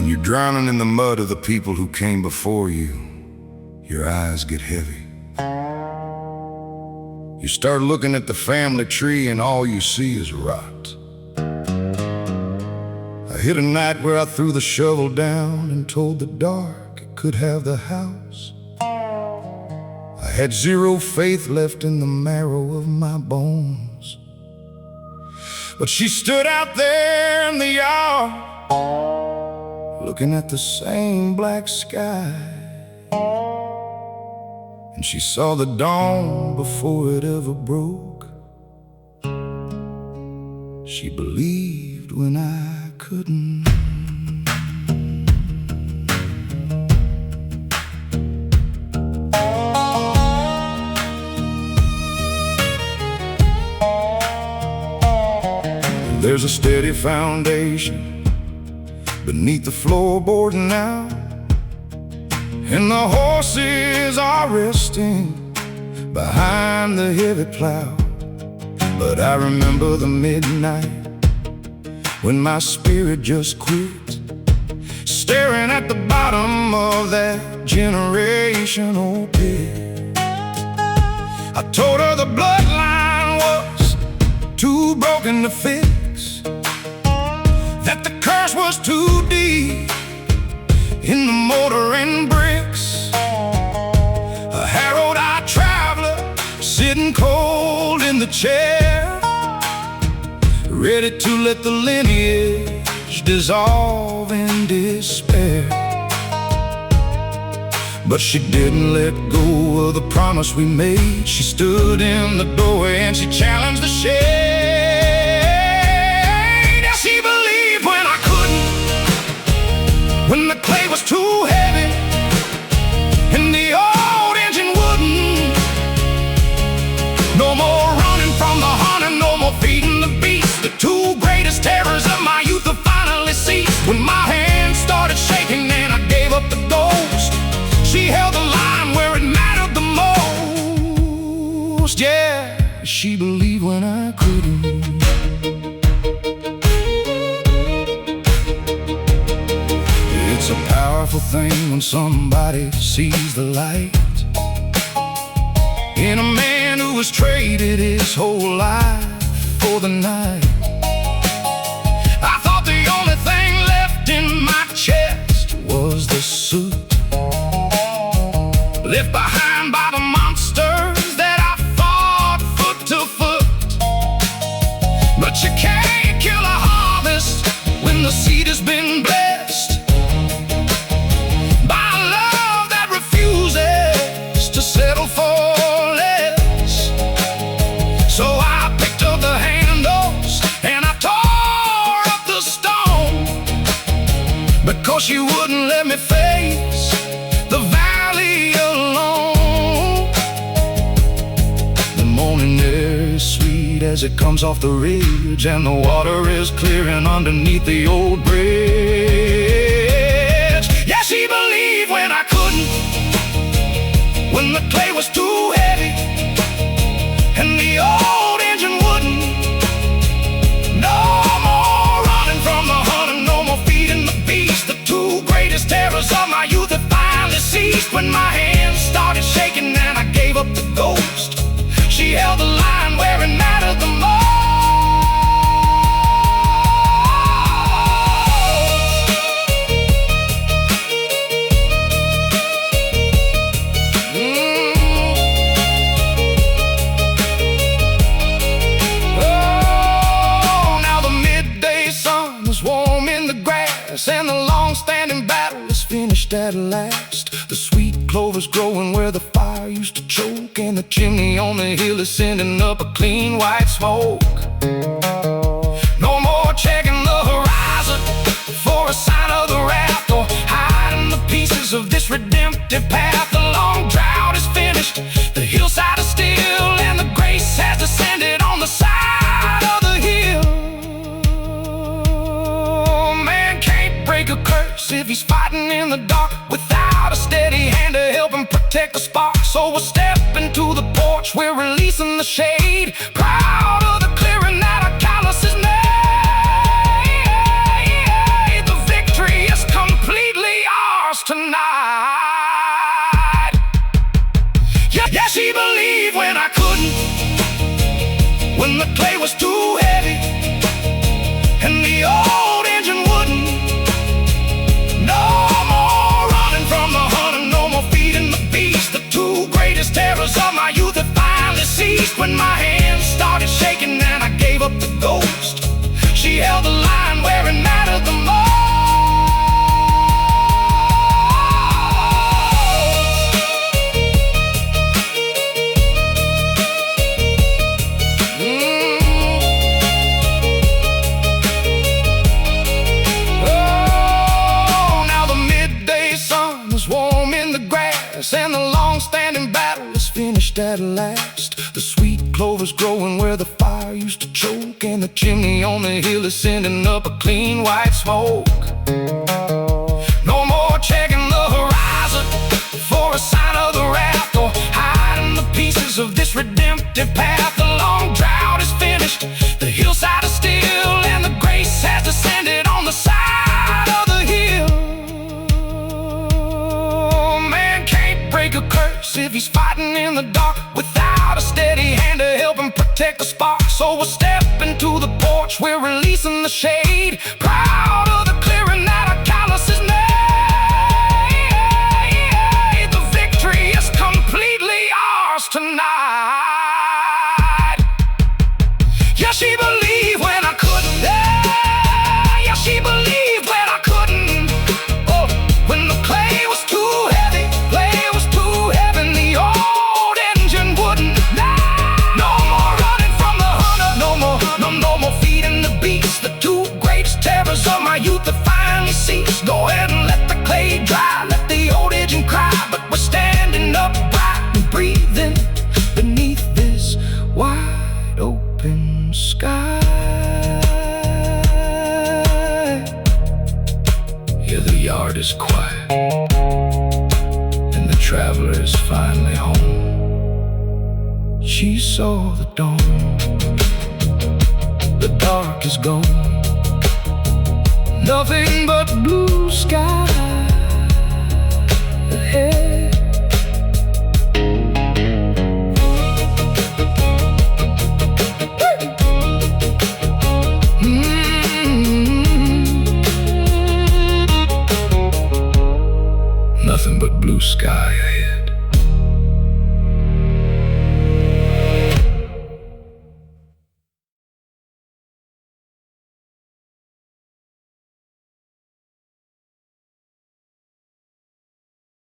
When you're drowning in the mud of the people who came before you, your eyes get heavy. You start looking at the family tree and all you see is rot. I hit a night where I threw the shovel down and told the dark it could have the house. I had zero faith left in the marrow of my bones. But she stood out there in the yard, looking at the same black sky. And she saw the dawn before it ever broke. She believed when I couldn't. There's a steady foundation beneath the floorboard now, and the horses are resting behind the heavy plow. But I remember the midnight when my spirit just quit, staring at the bottom of that generational pit. I told her the bloodline was too broken to fix, that the curse was too deep in the mortar and bricks. A harrowed-eyed traveler sitting cold in the chair, ready to let the lineage dissolve in despair. But she didn't let go of the promise we made. She stood in the doorway and she challenged the shade. Yeah, she believed when I couldn't, when the clay was too heavy and the old engine wouldn't. No more running from the hunter, no more feeding the beast. The two greatest terrors of my youth have finally ceased. When my hands started shaking and I gave up the ghost, she held the line where it mattered the most. Yeah, she believed when I couldn't. It's a powerful thing when somebody sees the light in a man who has traded his whole life for the night. I thought the only thing left in my chest was the suit, left behind by the monsters that I fought foot to foot. But you can't kill a harvest when the seed has been blessed by a love that refuses to settle for less. So I picked up the handles and I tore up the stone, because she wouldn't let me face the valley alone. The morning air is sweet as it comes off the ridge, and the water is clearing underneath the old bridge. Yeah, she believed when I couldn't, when the clay was too heavy and the old engine wouldn't. No more running from the hunter, no more feeding the beast. The two greatest terrors of my youth have finally ceased. When my hands started shaking and I gave up the ghost, she held the line where it mattered the most. Oh, now the midday sun is warm in the grass, and the long-standing battle is finished at last. The sweet clover's growing where the fire used to choke, and the chimney on the hill is sending up a clean white smoke. No more checking the horizon for a sign of the wrath, or hiding the pieces of this redemptive path. The long drought is finished, the hillside is still, and the grace has descended on the side of the hill. Man can't break a curse if he's fighting in the dark without a steady hand to help him protect the spark. So we'll step into the porch, we're releasing the shade, proud of the clearing that our callous is made. The victory has come the clay was too heavy and the old engine wouldn't. No more running from the hunter, no more feeding the beast. The two greatest terrors of my youth had finally ceased. When my hands started shaking and I gave up the ghost, she held the line where it mattered the most. Warm in the grass, and the long-standing battle is finished at last. The sweet clover's growing where the fire used to choke, and the chimney on the hill is sending up a clean white smoke. No more checking the horizon for a sign of the wrath, or hiding the pieces of this redemptive path. The long drought is finished, the hillside is still, and the grace has descended on the side of the hill. Break a curse if he's fighting in the dark without a steady hand to help him protect the spark. So we'll step into the porch, we're releasing the shade, proud of the clearing that our callous is made. The victory is completely ours tonight. Yeah, she believed when I couldn't. Yeah, she believed when I couldn't. Oh, when the clay was too heavy, of my youth that finally ceased. Go ahead and let the clay dry, let the old engine cry, but we're standing upright and breathing beneath this wide open sky. Yeah, the yard is quiet and the traveler is finally home. She saw the dawn, the dark is gone, nothing but blue sky ahead. Nothing but blue sky ahead.